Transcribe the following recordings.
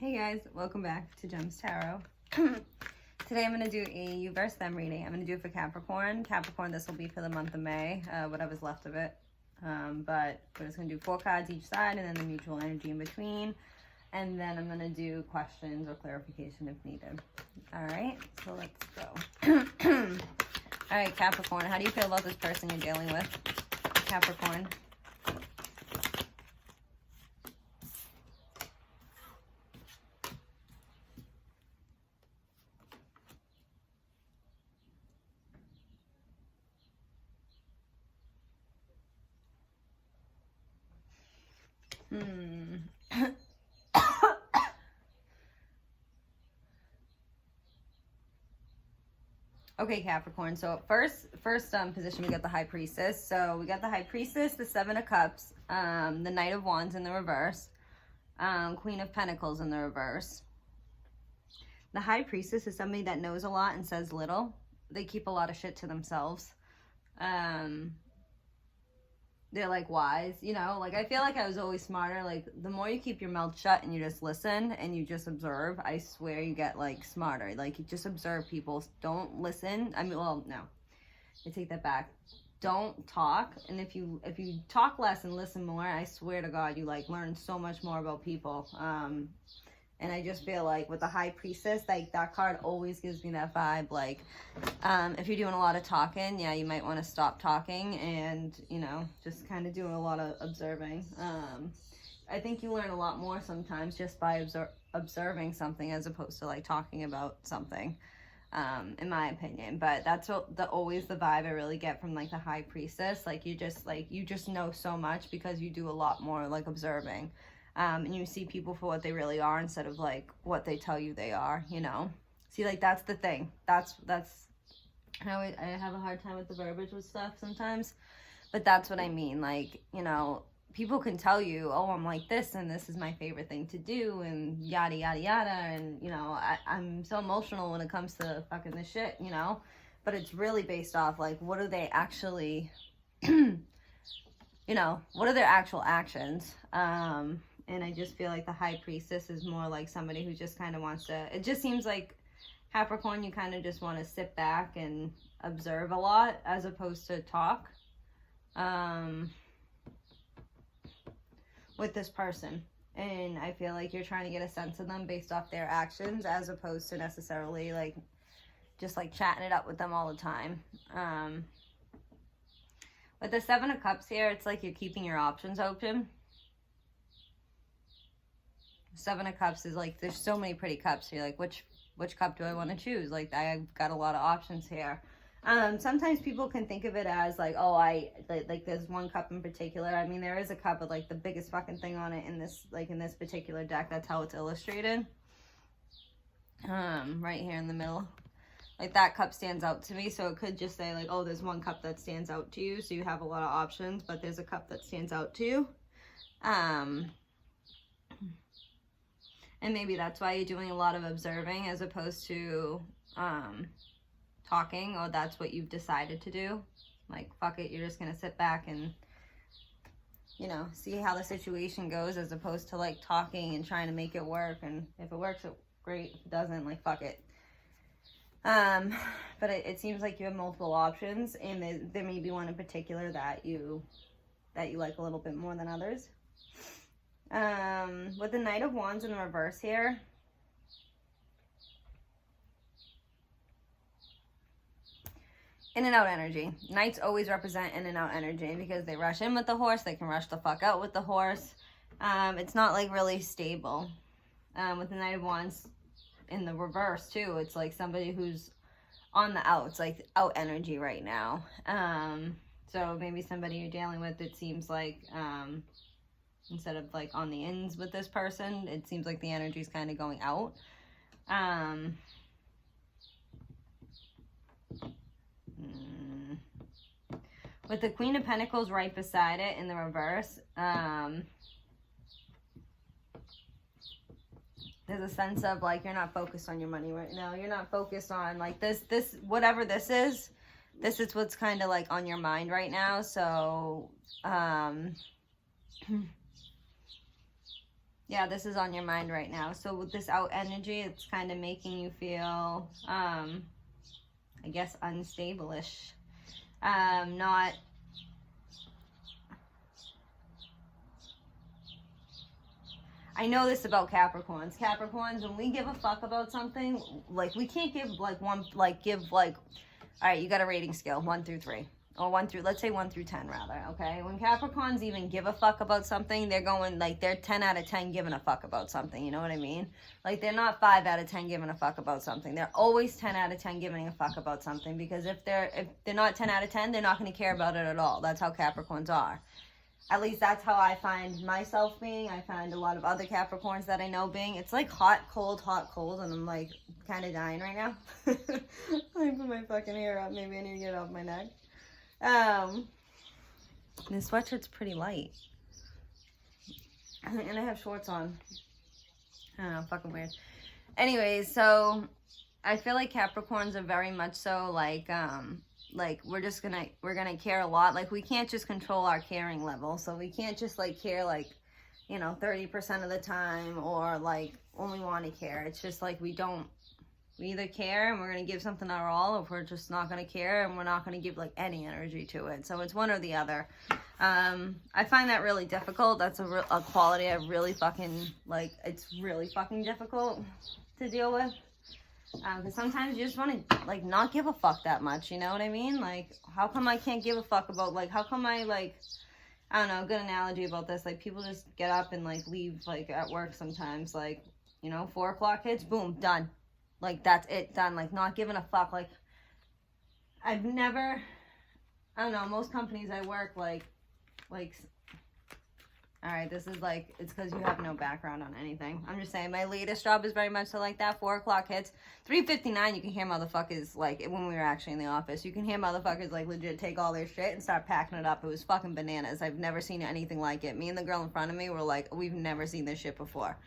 Hey guys, welcome back to Gems Tarot. Today I'm going to do a you versus them reading. I'm going to do it for Capricorn. Capricorn, this will be for the month of May, whatever's left of it. But we're just going to do 4 cards each side and then the mutual energy in between. And then I'm going to do questions or clarification if needed. Alright, so let's go. Alright, Capricorn, how do you feel about this person you're dealing with? Capricorn. Okay, Capricorn, so first position we got the High Priestess. So we got the High Priestess, the 7 of Cups, the Knight of Wands in the reverse, Queen of Pentacles in the reverse. The High Priestess is somebody that knows a lot and says little. They keep a lot of shit to themselves. They're like wise, you know, like I feel like I was always smarter. Like the more you keep your mouth shut and you just listen and you just observe, I swear you get like smarter. Like you just observe people. Don't listen. I mean, well, no, I take that back. Don't talk. And if you talk less and listen more, I swear to God, you like learn so much more about people. And I just feel like with the High Priestess, like that card always gives me that vibe. Like, if you're doing a lot of talking, yeah, you might want to stop talking and, you know, just kind of doing a lot of observing. I think you learn a lot more sometimes just by observing something as opposed to like talking about something, in my opinion. But that's always the vibe I really get from like the High Priestess. Like you just know so much because you do a lot more like observing. And you see people for what they really are instead of like what they tell you they are, you know. See, like that's the thing. That's I have a hard time with the verbiage with stuff sometimes, but that's what I mean. Like, you know, people can tell you, oh, I'm like this and this is my favorite thing to do and yada yada yada, and you know, I'm so emotional when it comes to fucking this shit, you know. But it's really based off like what are they actually you know, what are their actual actions? And I just feel like the High Priestess is more like somebody who just kind of wants to, it just seems like Capricorn, you kind of just want to sit back and observe a lot as opposed to talk with this person. And I feel like you're trying to get a sense of them based off their actions as opposed to necessarily like just like chatting it up with them all the time. With the 7 of Cups here, it's like you're keeping your options open. 7 of Cups is like, there's so many pretty cups here. Like, which cup do I want to choose? Like, I've got a lot of options here. Sometimes people can think of it as like, oh, like there's one cup in particular. I mean, there is a cup with like the biggest fucking thing on it in this particular deck. That's how it's illustrated. Right here in the middle. Like that cup stands out to me. So it could just say like, oh, there's one cup that stands out to you. So you have a lot of options, but there's a cup that stands out to you. And maybe that's why you're doing a lot of observing as opposed to talking, or that's what you've decided to do. Like, fuck it, you're just going to sit back and, you know, see how the situation goes as opposed to, like, talking and trying to make it work. And if it works, great. If it doesn't, like, fuck it. But it seems like you have multiple options, and there may be one in particular that you like a little bit more than others. With the Knight of Wands in the reverse here, in and out energy. Knights always represent in and out energy because they rush in with the horse, they can rush the fuck out with the horse. It's not like really stable. With the Knight of Wands in the reverse too, it's like somebody who's on the outs, like out energy right now. So maybe somebody you're dealing with, it seems like, instead of like on the ins with this person, it seems like the energy is kind of going out. With the Queen of Pentacles right beside it in the reverse, there's a sense of like you're not focused on your money right now. You're not focused on like this whatever this is what's kind of like on your mind right now. So Yeah, this is on your mind right now. So with this out energy, it's kind of making you feel, I guess, unstable-ish. Not... I know this about Capricorns. Capricorns, when we give a fuck about something, like, we can't give, like, all right, you got a rating scale, 1 through 3. Or let's say 1 through 10, rather, okay? When Capricorns even give a fuck about something, they're going, like, they're 10 out of 10 giving a fuck about something, you know what I mean? Like, they're not 5 out of 10 giving a fuck about something. They're always 10 out of 10 giving a fuck about something, because if they're not 10 out of 10, they're not going to care about it at all. That's how Capricorns are. At least that's how I find myself being. I find a lot of other Capricorns that I know being. It's like hot, cold, and I'm, like, kind of dying right now. Let me put my fucking hair up. Maybe I need to get it off my neck. This sweatshirt's pretty light. And I have shorts on. I don't know, fucking weird. Anyways, so I feel like Capricorns are very much so like we're gonna care a lot. Like, we can't just control our caring level. So we can't just like care like, you know, 30% of the time, or like only want to care. It's just like we either care and we're going to give something our all, or we're just not going to care and we're not going to give like any energy to it. So it's one or the other. I find that really difficult. That's a quality I really fucking, like, it's really fucking difficult to deal with. Because sometimes you just want to, like, not give a fuck that much, you know what I mean? Like, how come I can't give a fuck about, like, how come I, like, I don't know, a good analogy about this, like, people just get up and, like, leave, like, at work sometimes, like, you know, 4 o'clock hits, boom, done. Like, that's it, done. Like, not giving a fuck. Like, I've never, I don't know, most companies I work, like, all right, this is like, it's because you have no background on anything. I'm just saying, my latest job is very much so like that. 4 o'clock hits, 3:59, you can hear motherfuckers, like, when we were actually in the office, you can hear motherfuckers, like, legit take all their shit and start packing it up. It was fucking bananas. I've never seen anything like it. Me and the girl in front of me were like, we've never seen this shit before.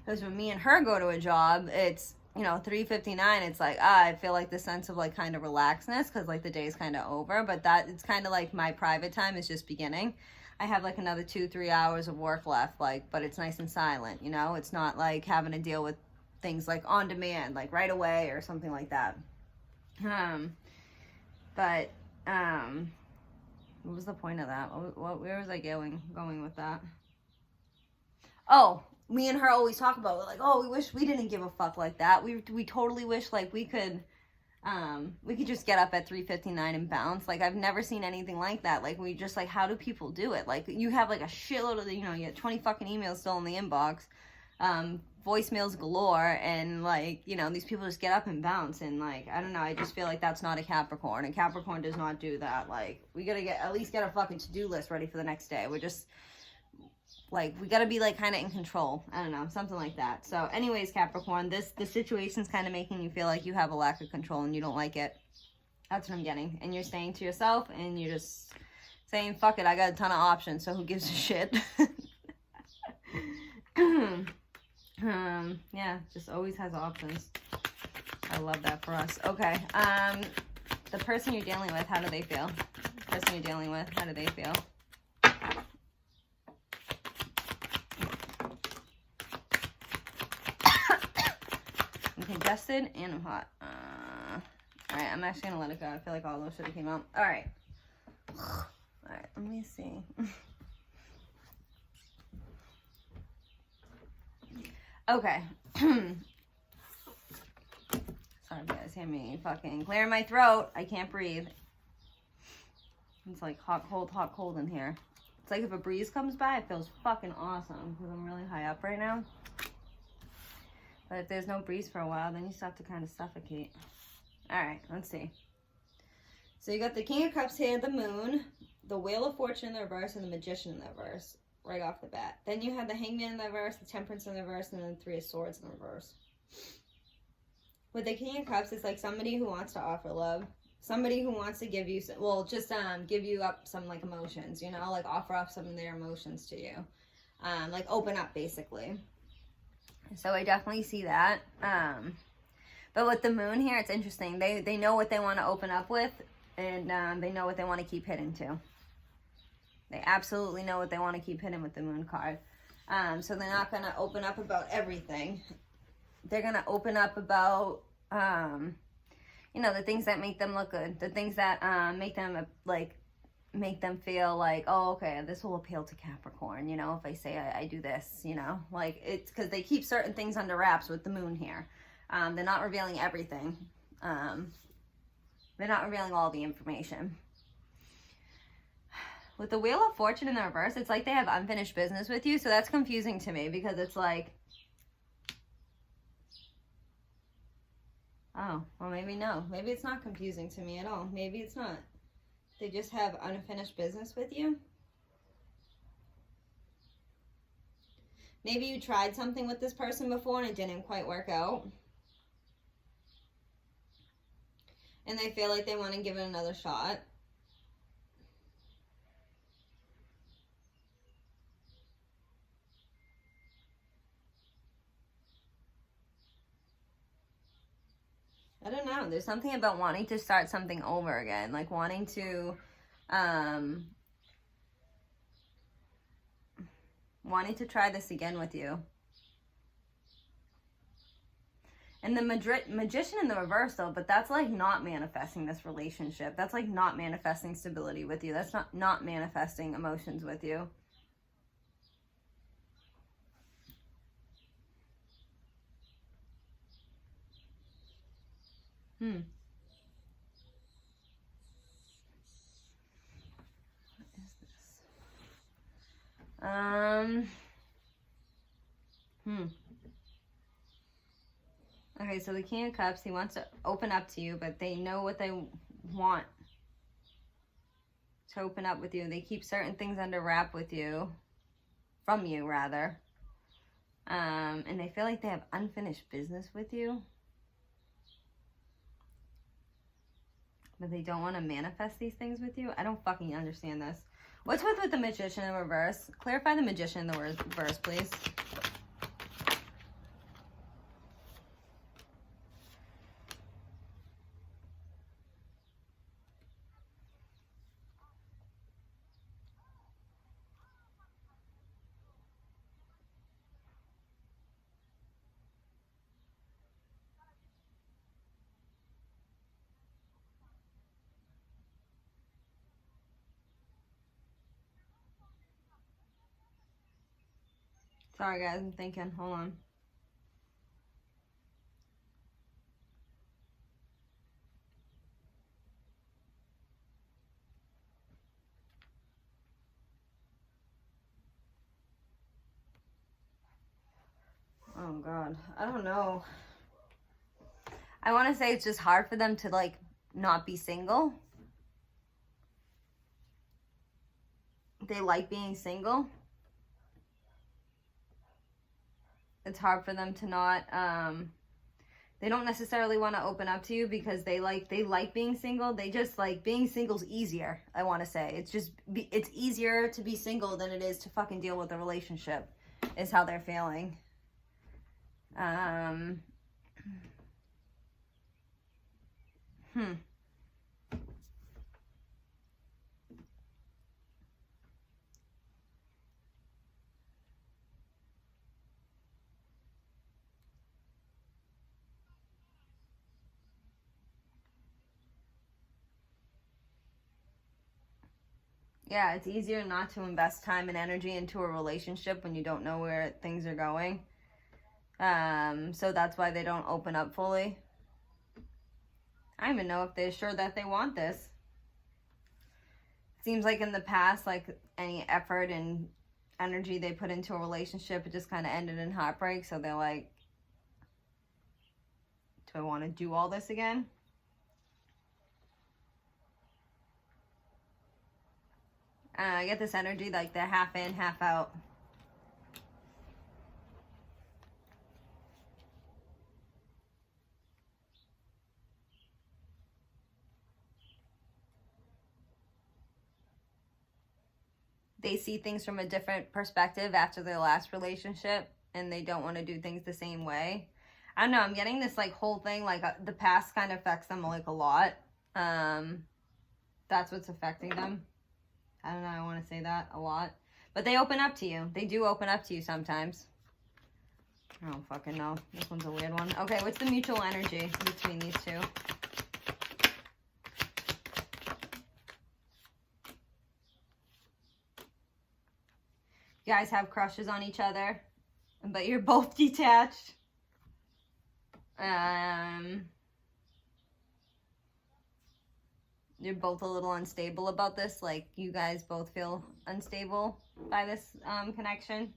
Because when me and her go to a job, it's, you know, 3:59, it's like, I feel like the sense of, like, kind of relaxedness, because, like, the day's kind of over, but that, it's kind of like my private time is just beginning. I have, like, another 2-3 hours of work left, like, but it's nice and silent, you know? It's not, like, having to deal with things, like, on demand, like, right away or something like that. What was the point of that? Where was I going with that? Oh, me and her always talk about it, like, oh, we wish we didn't give a fuck like that. We totally wish, like, we could just get up at 3:59 and bounce. Like, I've never seen anything like that. Like, we just, like, how do people do it? Like, you have, like, a shitload of, you know, you get 20 fucking emails still in the inbox, voicemails galore, and, like, you know, these people just get up and bounce, and, like, I don't know, I just feel like that's not a Capricorn. A Capricorn does not do that. Like, we gotta at least get a fucking to-do list ready for the next day. We're just, like, we gotta be, like, kind of in control. I don't know, something like that. So, anyways, Capricorn, the situation's kind of making you feel like you have a lack of control and you don't like it. That's what I'm getting. And you're saying to yourself, and you're just saying, fuck it, I got a ton of options, so who gives a shit? Yeah, just always has options. I love that for us. Okay, the person you're dealing with, how do they feel? The person you're dealing with, how do they feel? I'm congested and I'm hot. Alright, I'm actually gonna let it go. I feel like all those should have came out. Alright. Alright, let me see. Okay. Sorry, guys, hear me fucking clearing my throat. I can't breathe. It's like hot, cold in here. It's like if a breeze comes by, it feels fucking awesome because I'm really high up right now. But if there's no breeze for a while, then you start to kind of suffocate. Alright, let's see. So you got the King of Cups here, the Moon, the Wheel of Fortune in the reverse, and the Magician in the reverse, right off the bat. Then you have the Hangman in the reverse, the Temperance in the reverse, and then the Three of Swords in the reverse. With the King of Cups, it's like somebody who wants to offer love. Somebody who wants to give you, well, just give you up some, like, emotions, you know? Like, offer up some of their emotions to you. Like, open up, basically. So I definitely see that. But with the Moon here, it's interesting. They know what they want to open up with, and they know what they want to keep hidden to. They absolutely know what they want to keep hidden with the Moon card. So they're not going to open up about everything. They're going to open up about, you know, the things that make them look good, the things that make them make them feel like, oh, okay, this will appeal to Capricorn, you know, if I say I do this, you know, like, it's because they keep certain things under wraps with the moon here. They're not revealing everything. They're not revealing all the information. With the Wheel of Fortune in the reverse, it's like they have unfinished business with you, so that's confusing to me, because it's like, oh, well, maybe no. Maybe it's not confusing to me at all. Maybe it's not. They just have unfinished business with you. Maybe you tried something with this person before and it didn't quite work out. And they feel like they want to give it another shot. I don't know. There's something about wanting to start something over again. Like wanting to, try this again with you. And the Magician in the reverse, though, but that's like not manifesting this relationship. That's like not manifesting stability with you. That's not manifesting emotions with you. What is this? Okay, so the King of Cups, he wants to open up to you, but they know what they want to open up with you. They keep certain things under wrap with you, from you, rather. And they feel like they have unfinished business with you. But they don't want to manifest these things with you. I don't fucking understand this. What's with the Magician in reverse? Clarify the Magician in the reverse, please. Sorry, guys, I'm thinking. Hold on. Oh, God. I don't know. I want to say it's just hard for them to, like, not be single. They like being single. It's hard for them to not, they don't necessarily want to open up to you because they like being single. They just like being single's easier, I want to say. It's easier to be single than it is to fucking deal with a relationship, is how they're feeling. Yeah, it's easier not to invest time and energy into a relationship when you don't know where things are going. So that's why they don't open up fully. I don't even know if they're sure that they want this. Seems like in the past, like any effort and energy they put into a relationship, it just kind of ended in heartbreak. So they're like, do I want to do all this again? I get this energy like they're half in, half out. They see things from a different perspective after their last relationship, and they don't want to do things the same way. I don't know, I'm getting this like whole thing, like the past kind of affects them like a lot. That's what's affecting them. I don't know, I want to say that a lot. But they open up to you. They do open up to you sometimes. I don't fucking know. This one's a weird one. Okay, what's the mutual energy between these two? You guys have crushes on each other, but you're both detached. You're both a little unstable about this. Like, you guys both feel unstable by this connection.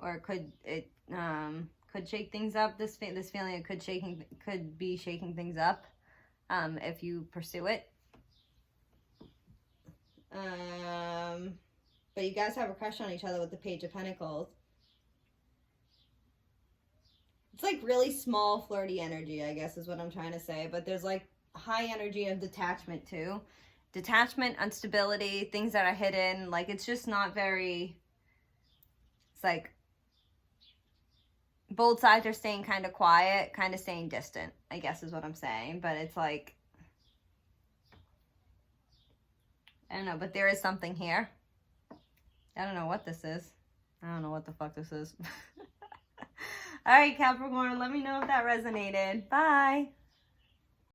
Or could shake things up. This feeling it could be shaking things up if you pursue it. But you guys have a crush on each other with the Page of Pentacles. It's like really small, flirty energy, I guess is what I'm trying to say. But there's like high energy of detachment too. Detachment, instability, things that are hidden. Like, it's just not very... It's like both sides are staying kind of quiet, kind of staying distant, I guess is what I'm saying. But it's like... I don't know, but there is something here. I don't know what this is. I don't know what the fuck this is. All right, Capricorn, let me know if that resonated. Bye.